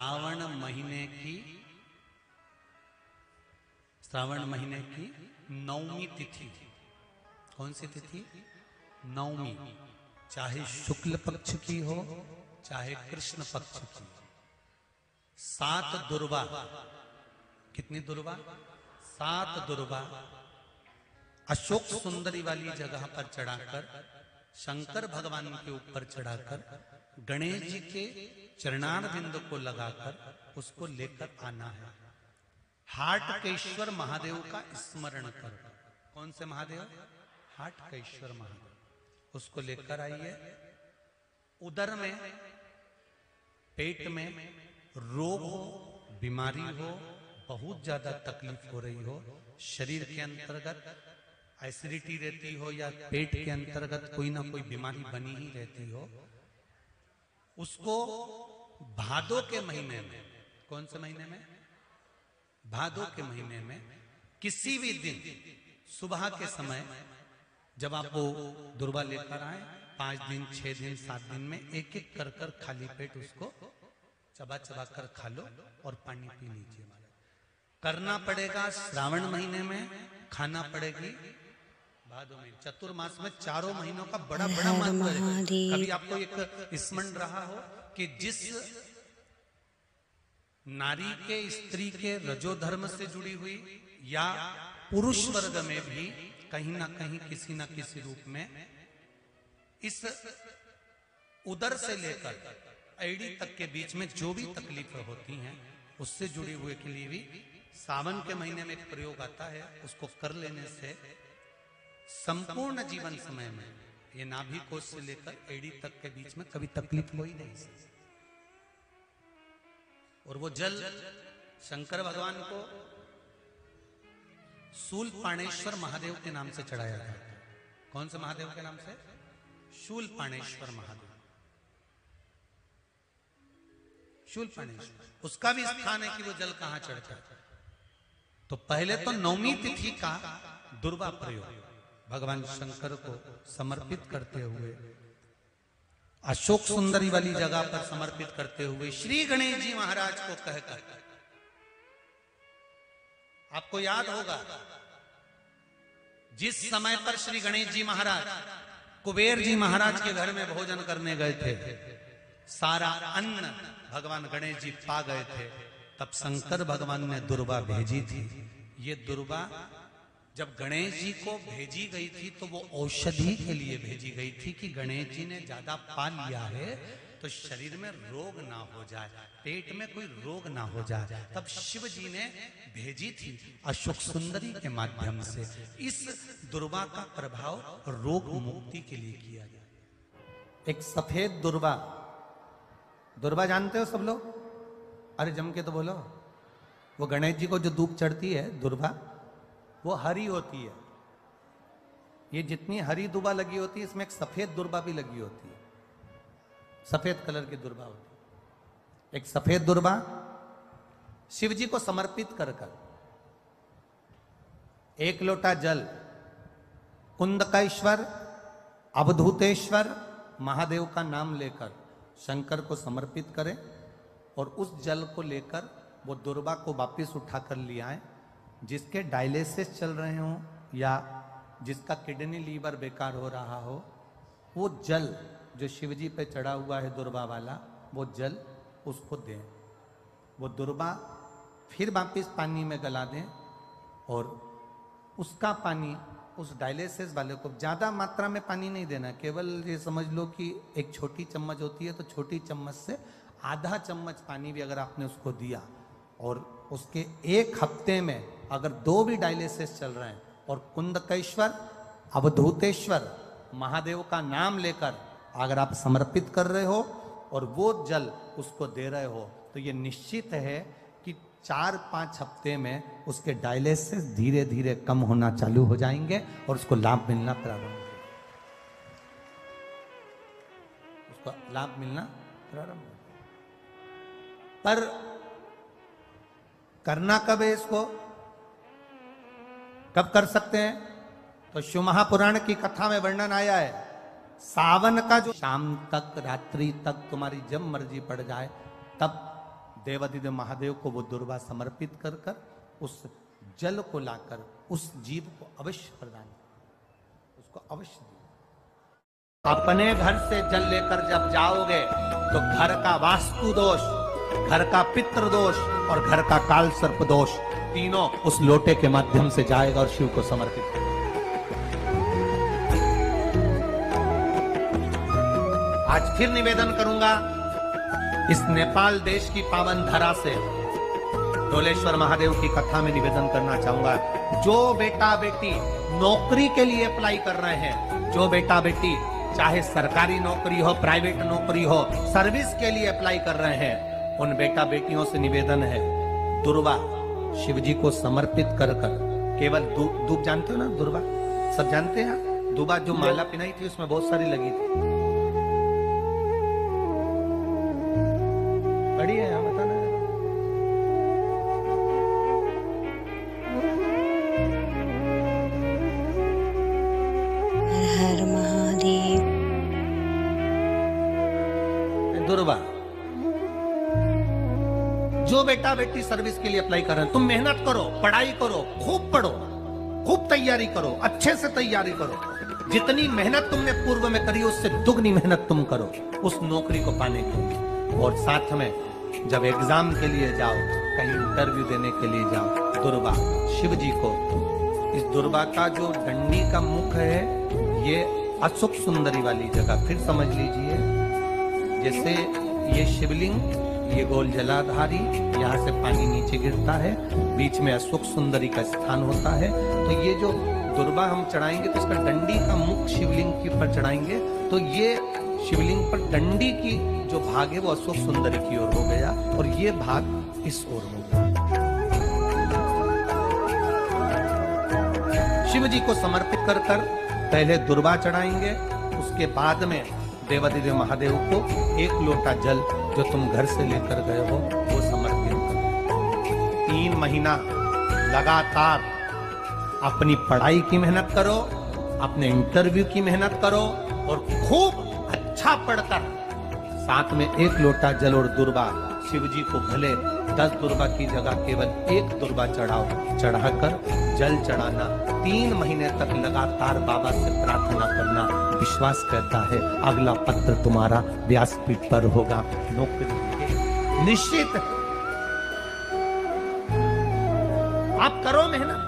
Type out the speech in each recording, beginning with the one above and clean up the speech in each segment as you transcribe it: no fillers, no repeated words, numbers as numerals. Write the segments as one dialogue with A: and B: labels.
A: श्रावण महीने की नवमी तिथि। कौन सी तिथि? नवमी। चाहे शुक्ल पक्ष की हो चाहे कृष्ण पक्ष की। 7 दुर्वा। कितनी दुर्वा? 7 दुर्वा अशोक सुंदरी वाली जगह पर चढ़ाकर, शंकर भगवान के ऊपर चढ़ाकर, गणेश जी के चरणारविंद को लगाकर उसको लेकर आना है। हाटकेश्वर महादेव का स्मरण कर। कौन से महादेव? हाटकेश्वर महादेव। उसको लेकर आइए। उदर में, पेट में रोग हो, बीमारी हो, बहुत ज्यादा तकलीफ हो रही हो, शरीर के अंतर्गत एसिडिटी रहती हो या पेट के अंतर्गत कोई ना कोई बीमारी बनी ही रहती हो, उसको भादो के महीने में, कौन से महीने में? भादो के महीने में किसी भी दिन सुबह के समय जब आप वो दुर्वा लेकर आए, 5 दिन, 6 दिन, 7 दिन में एक एक कर कर खाली पेट उसको चबा चबा कर खा लो और पानी पी लीजिए। करना पड़ेगा श्रावण महीने में, खाना पड़ेगी भादो में। चतुर्मास में चारों महीनों का बड़ा बड़ा महत्व है। कभी आपको एक स्मरण रहा हो कि जिस नारी के, स्त्री के रजोधर्म से जुड़ी हुई या पुरुष वर्ग में भी कहीं ना कहीं किसी ना किसी रूप में इस उदर से लेकर एड़ी तक के बीच में जो भी तकलीफें होती हैं उससे जुड़ी हुए के लिए भी सावन के महीने में एक प्रयोग आता है। उसको कर लेने से संपूर्ण जीवन समय में ये नाभि कोश से लेकर एड़ी तक के बीच में कभी तकलीफ हो ही नहीं। और वो जल शंकर भगवान को शूलपाणेश्वर महादेव के नाम से चढ़ाया था। कौन से महादेव के नाम से? शूलपाणेश्वर महादेव। शूलपाणेश्वर उसका भी स्थान है कि वो जल कहां चढ़ता है। तो पहले तो नवमी तिथि का दुर्वा प्रयोग भगवान शंकर को समर्पित करते हुए, अशोक सुंदरी वाली जगह पर समर्पित करते हुए श्री गणेश जी महाराज को कहकर, आपको याद होगा जिस समय पर श्री गणेश जी महाराज कुबेर जी महाराज के घर में भोजन करने गए थे, सारा अन्न भगवान गणेश जी पा गए थे, तब शंकर भगवान ने दुर्वा भेजी थी। ये दुर्वा जब गणेश जी को भेजी गई थी तो वो औषधि के लिए भेजी गई थी कि गणेश जी ने ज्यादा पा लिया है तो शरीर में रोग ना हो जाए, पेट में कोई रोग ना हो जाए। तब शिव जी ने भेजी थी अशोक सुंदरी के माध्यम से। इस दुर्वा का प्रभाव रोग मुक्ति के लिए किया गया। एक सफेद दुर्वा, दुर्वा जानते हो सब लोग? अरे जम के तो बोलो। वो गणेश जी को जो धूप चढ़ती है दुर्वा, वो हरी होती है। ये जितनी हरी दुर्वा लगी होती है, इसमें एक सफेद दुर्वा भी लगी होती है। सफेद कलर की दुर्वा होती है। एक सफेद दुर्वा शिव जी को समर्पित कर कर, 1 लोटा जल कुंदकेश्वर अवधूतेश्वर महादेव का नाम लेकर शंकर को समर्पित करें और उस जल को लेकर वो दुर्वा को वापिस उठा कर ले आए। जिसके डायलिसिस चल रहे हो या जिसका किडनी लीवर बेकार हो रहा हो, वो जल जो शिवजी पे चढ़ा हुआ है दुर्वा वाला, वो जल उसको दें। वो दुर्वा फिर वापिस पानी में गला दें और उसका पानी उस डायलिसिस वाले को, ज़्यादा मात्रा में पानी नहीं देना, केवल ये समझ लो कि एक छोटी चम्मच होती है तो छोटी चम्मच से आधा चम्मच पानी भी अगर आपने उसको दिया और उसके 1 हफ्ते में अगर 2 भी डायलिसिस चल रहे हैं और कुंदकेश्वर अवधूतेश्वर महादेव का नाम लेकर अगर आप समर्पित कर रहे हो और वो जल उसको दे रहे हो, तो ये निश्चित है कि 4-5 हफ्ते में उसके डायलिसिस धीरे धीरे कम होना चालू हो जाएंगे और उसको लाभ मिलना प्रारंभ हो, उसको लाभ मिलना प्रारंभ हो। पर करना कब है इसको? कब कर सकते हैं? तो शिव महापुराण की कथा में वर्णन आया है, सावन का जो शाम तक, रात्रि तक तुम्हारी जब मर्जी पड़ जाए, तब देवादिदेव महादेव को वो दुर्वा समर्पित कर कर उस जल को लाकर उस जीव को अवश्य प्रदान, उसको अवश्य दो। अपने घर से जल लेकर जब जाओगे तो घर का वास्तु दोष, घर का पितृ दोष और घर का काल सर्प दोष तीनों उस लोटे के माध्यम से जाएगा और शिव को समर्पित करेगा। आज फिर निवेदन करूंगा इस नेपाल देश की पावन धरा से डोलेश्वर महादेव की कथा में निवेदन करना चाहूंगा। जो बेटा बेटी नौकरी के लिए अप्लाई कर रहे हैं, जो बेटा बेटी चाहे सरकारी नौकरी हो, प्राइवेट नौकरी हो, सर्विस के लिए अप्लाई कर रहे हैं, उन बेटा बेटियों से निवेदन है, दुर्वा शिव जी को समर्पित कर कर केवल दूब जानते हो ना, दुर्वा सब जानते हैं। दुर्वा जो माला पिनाई थी उसमें बहुत सारी लगी थी, बड़ी है, बताना।
B: हर महादेव।
A: दुर्वा जो बेटा बेटी सर्विस के लिए अप्लाई कर रहे हैं, तुम मेहनत करो, पढ़ाई करो, खूब पढ़ो, खूब तैयारी करो, अच्छे से तैयारी करो। जितनी मेहनत तुमने पूर्व में करी उससे दुगनी मेहनत तुम करो उस नौकरी को पाने के लिए। और साथ में जब एग्जाम के लिए जाओ, कहीं इंटरव्यू देने के लिए जाओ, दुर्वा शिव जी को, इस दुर्वा का जो दंडी का मुख है ये अशुक सुंदरी वाली जगह, फिर समझ लीजिए जैसे ये शिवलिंग, ये गोल जलाधारी, यहाँ से पानी नीचे गिरता है, बीच में अशोक सुंदरी का स्थान होता है। तो ये जो दुर्वा हम चढ़ाएंगे तो इसका डंडी का मुख शिवलिंग के ऊपर चढ़ाएंगे तो ये शिवलिंग पर डंडी की जो भाग है वो अशोक सुंदरी की ओर हो गया और ये भाग इस ओर हो गया। शिव जी को समर्पित कर कर पहले दुर्वा चढ़ाएंगे, उसके बाद में देवादिदेव महादेव को एक लोटा जल जो तुम घर से लेकर गए हो वो समर्पित करो। 3 महीना लगातार अपनी पढ़ाई की मेहनत करो, अपने इंटरव्यू की मेहनत करो और खूब अच्छा पढ़कर साथ में 1 लोटा जल और दुर्वा शिव जी को भले 10 दुर्वा की जगह केवल 1 दुर्वा चढ़ाओ, चढ़ाकर जल चढ़ाना। 3 महीने तक लगातार बाबा से प्रार्थना करना। विश्वास कहता है अगला पत्र तुम्हारा व्यासपीठ पर होगा, नौकरी निश्चित। आप करो मेहनत,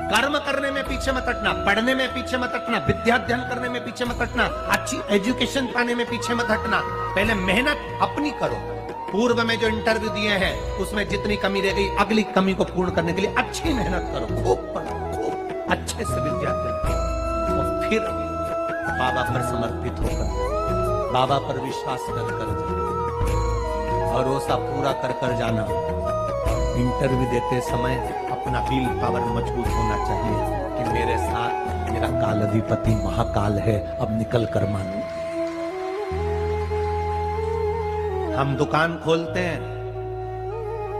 A: कर्म करने में पीछे मत हटना, पढ़ने में पीछे मत हटना, विद्या अध्ययन करने में पीछे मत हटना, अच्छी एजुकेशन पाने में पीछे मत हटना। पहले मेहनत अपनी करो। पूर्व में जो इंटरव्यू दिए हैं उसमें जितनी कमी रह गई अगली कमी को पूर्ण करने के लिए अच्छी मेहनत करो, खूब पढ़ो, खूब अच्छे से विद्या अध्ययन करो और फिर बाबा पर समर्पित होकर बाबा पर विश्वास कर भरोसा पूरा कर कर जाना। इंटरव्यू देते समय अपना विल पावर मजबूत होना चाहिए कि मेरे साथ मेरा काल अधिपति महाकाल है, अब निकल कर मानो। हम दुकान खोलते हैं,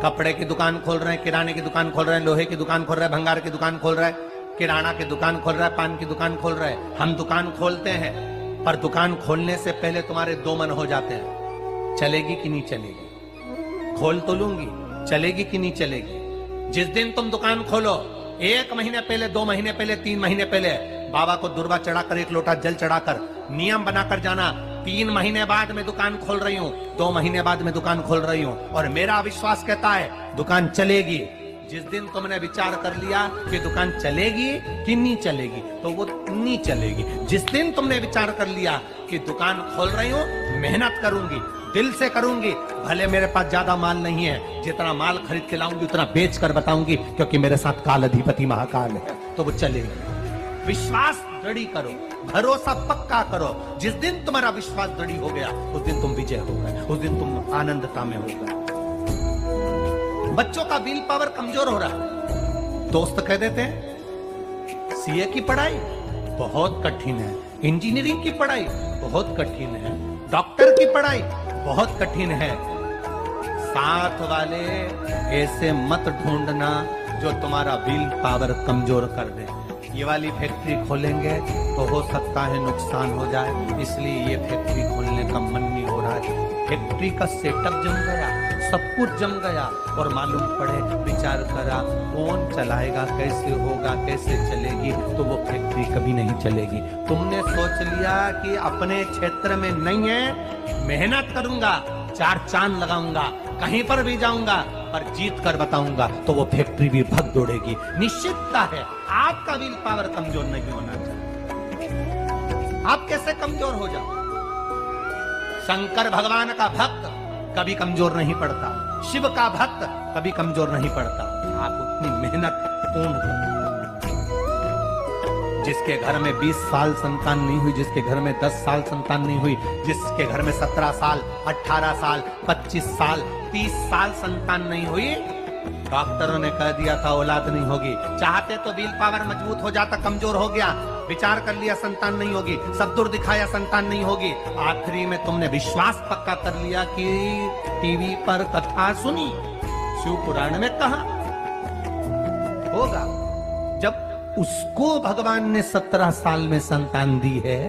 A: कपड़े की दुकान खोल रहे हैं, किराने की दुकान खोल रहे हैं, लोहे की दुकान खोल रहे हैं, भंगार की दुकान खोल रहे हैं, किराना की दुकान खोल रहा है, पान की दुकान खोल रहा है। हम दुकान खोलते हैं पर दुकान खोलने से पहले तुम्हारे 2 मन हो जाते हैं, चलेगी कि नहीं चलेगी, खोल तो लूंगी, चलेगी कि नहीं चलेगी। जिस दिन तुम दुकान खोलो 1 महीने पहले, 2 महीने पहले, 3 महीने पहले बाबा को दुर्वा चढ़ाकर 1 लोटा जल चढ़ाकर नियम बनाकर जाना। 3 महीने बाद मैं दुकान खोल रही हूँ, 2 महीने बाद मैं दुकान खोल रही हूँ और मेरा विश्वास कहता है दुकान चलेगी। जिस दिन तुमने विचार कर लिया कि दुकान चलेगी कि नहीं चलेगी तो वो नहीं चलेगी। जिस दिन तुमने विचार कर लिया कि दुकान खोल रही हूँ, मेहनत करूंगी, दिल से करूंगी, भले मेरे पास ज्यादा माल नहीं है, जितना माल खरीद के लाऊंगी उतना बेच कर बताऊंगी क्योंकि मेरे साथ काल अधिपति महाकाल है, तो वो चलेगी। विश्वास दृढ़ करो, भरोसा पक्का करो। जिस दिन तुम्हारा विश्वास दृढ़ हो गया उस दिन तुम विजय हो गए, उस दिन तुम आनंदता में हो गए। बच्चों का विल पावर कमजोर हो रहा है, दोस्त कह देते हैं सीए की पढ़ाई बहुत कठिन है, इंजीनियरिंग की पढ़ाई बहुत कठिन है, डॉक्टर की पढ़ाई बहुत कठिन है। साथ वाले ऐसे मत ढूंढना जो तुम्हारा विल पावर कमजोर कर दे। ये वाली फैक्ट्री खोलेंगे तो हो सकता है नुकसान हो जाए, इसलिए ये फैक्ट्री खोलने का मन नहीं हो रहा है। फैक्ट्री का सेटअप जम गया, सब कुछ जम गया और मालूम पड़े, विचार करा कौन चलाएगा, कैसे होगा, कैसे चलेगी, तो वो फैक्ट्री कभी नहीं चलेगी। तुमने सोच लिया कि अपने क्षेत्र में नहीं है, मेहनत करूंगा, 4 चांद लगाऊंगा, कहीं पर भी जाऊंगा, पर जीत कर बताऊंगा, तो वो फैक्ट्री भी भग दौड़ेगी। निश्चितता है आपका विल पावर कमजोर नहीं होना चाहिए। आप कैसे कमजोर हो जाओ? शंकर भगवान का भक्त कभी कमजोर नहीं पड़ता, शिव का भक्त कभी कमजोर नहीं पड़ता। आप उतनी मेहनत पूर्ण करो। जिसके घर में 20 साल संतान नहीं हुई, जिसके घर में 10 साल संतान नहीं हुई, जिसके घर में 17 साल, 18 साल, 25 साल, 30 साल संतान नहीं हुई, डॉक्टरों ने कह दिया था औलाद नहीं होगी। चाहते तो विल पावर मजबूत हो जाता, कमजोर हो गया, विचार कर लिया संतान नहीं होगी, सब दूर दिखाया संतान नहीं होगी, आखिरी में तुमने विश्वास पक्का कर लिया कि टीवी पर कथा सुनी, शिव पुराण में कहा होगा। जब उसको भगवान ने 17 साल में संतान दी है,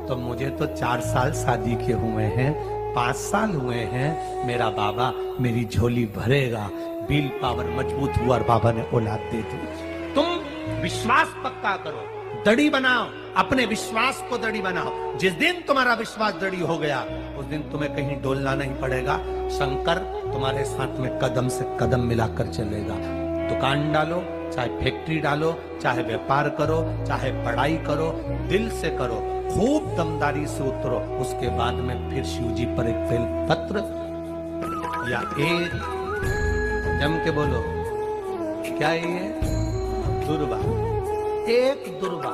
A: तो मुझे तो 4 साल शादी के हुए हैं, 5 साल हुए हैं, मेरा बाबा मेरी झोली भरेगा। विल पावर मजबूत हुआ और बाबा ने औलाद दे दी। तुम विश्वास पक्का करो, दड़ी बनाओ, अपने विश्वास को दड़ी बनाओ। जिस दिन तुम्हारा विश्वास दड़ी हो गया, उस दिन तुम्हें कहीं डोलना नहीं पड़ेगा। शंकर तुम्हारे साथ में कदम से कदम मिलाकर चलेगा। दुकान डालो, चाहे फैक्ट्री डालो, चाहे व्यापार करो, चाहे पढ़ाई करो, दिल से करो, खूब दमदारी से उतरो। उसके बाद में फिर शिव जी पर एक बेल पत्र या एक, जम के बोलो, क्या है ये? दुर्वा, एक दुर्वा,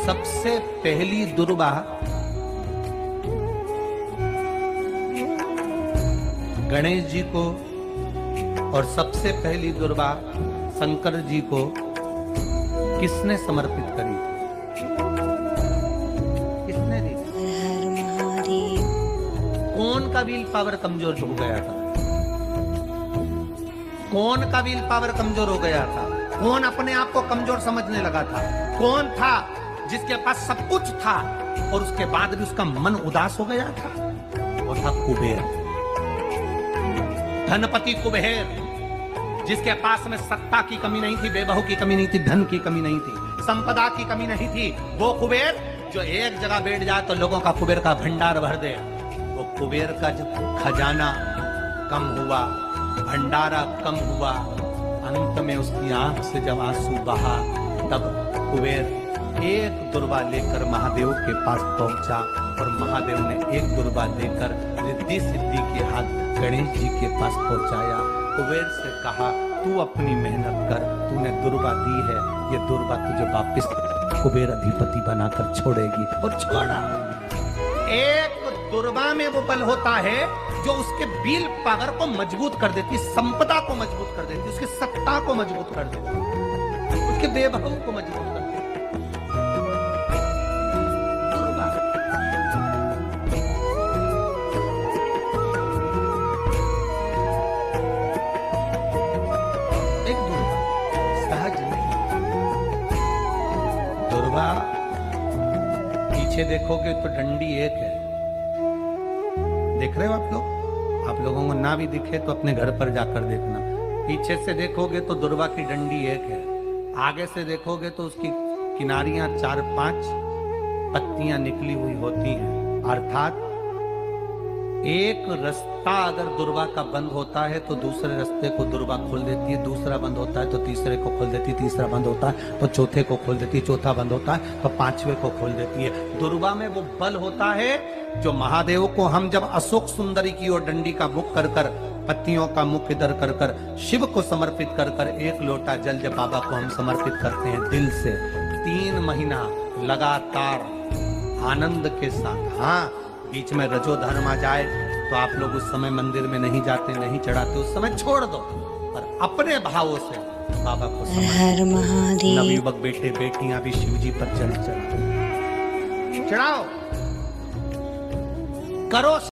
A: सबसे पहली दुर्वा गणेश जी को और सबसे पहली दुर्वा शंकर जी को किसने समर्पित करी थी? किसने दी?
B: हर महादेव।
A: कौन का विल पावर कमजोर हो गया था? कौन का विल पावर कमजोर हो गया था? कौन अपने आप को कमजोर समझने लगा था? कौन था जिसके पास सब कुछ था और उसके बाद भी उसका मन उदास हो गया था? वो था कुबेर, धनपति कुबेर, जिसके पास में सत्ता की कमी नहीं थी, बेबहू की कमी नहीं थी, धन की कमी नहीं थी, संपदा की कमी नहीं थी। वो कुबेर जो एक जगह बैठ जाए तो लोगों का कुबेर का भंडार भर दे। वो कुबेर का जब खजाना कम हुआ, भंडारा कम हुआ, अंत में उसकी आंख से जब आंसू बहा, तब कुबेर एक दुर्वा लेकर महादेव के पास पहुंचा और महादेव ने एक दुर्वा लेकर रिद्धि सिद्धि के हाथ गणेश जी के पास पहुंचाया। कुबेर से कहा, तू अपनी मेहनत कर, तूने दुर्वा दी है, ये दुर्वा तुझे वापिस कुबेर अधिपति बनाकर छोड़ेगी। और छोड़ा। एक दुर्वा में वो बल होता है जो उसके विल पावर को मजबूत कर देती, संपदा को मजबूत कर देती, उसकी सत्ता को मजबूत कर देती, उसके बेबहू को मजबूत कर देती। दुर्वा। एक दुर्वा सहज नहीं। दुर्वा पीछे देखोगे तो डंडी एक है, देख रहे हो आप लोग? आप लोगों को ना भी दिखे तो अपने घर पर जाकर देखना। पीछे से देखोगे तो दुर्वा की डंडी एक है, आगे से देखोगे तो उसकी किनारियां 4-5 पत्तियां निकली हुई होती हैं। अर्थात एक रास्ता अगर दुर्वा का बंद होता है तो दूसरे रास्ते को दुर्वा खोल देती है, दूसरा बंद होता है तो तीसरे को खोल देती है, तीसरा बंद होता है तो चौथे को खोल देती है, चौथा बंद होता है तो 5वें को खोल देती है। दुर्वा में वो बल होता है जो महादेव को हम जब अशोक सुंदरी की ओर डंडी का मुख कर कर, पत्तियों का मुख इधर कर कर, शिव को समर्पित कर कर, एक लोटा जल जब बाबा को हम समर्पित करते हैं दिल से, 3 महीना लगातार आनंद के साथ। हाँ, बीच में रजो धर्म आ जाए तो आप लोग उस समय मंदिर में नहीं जाते, नहीं चढ़ाते, उस समय छोड़ दो, पर अपने भावों से बाबा को
B: हर महादेव।
A: नवयुवक बेटे बेटियां भी शिव जी पर जल चढ़ाओ, करो।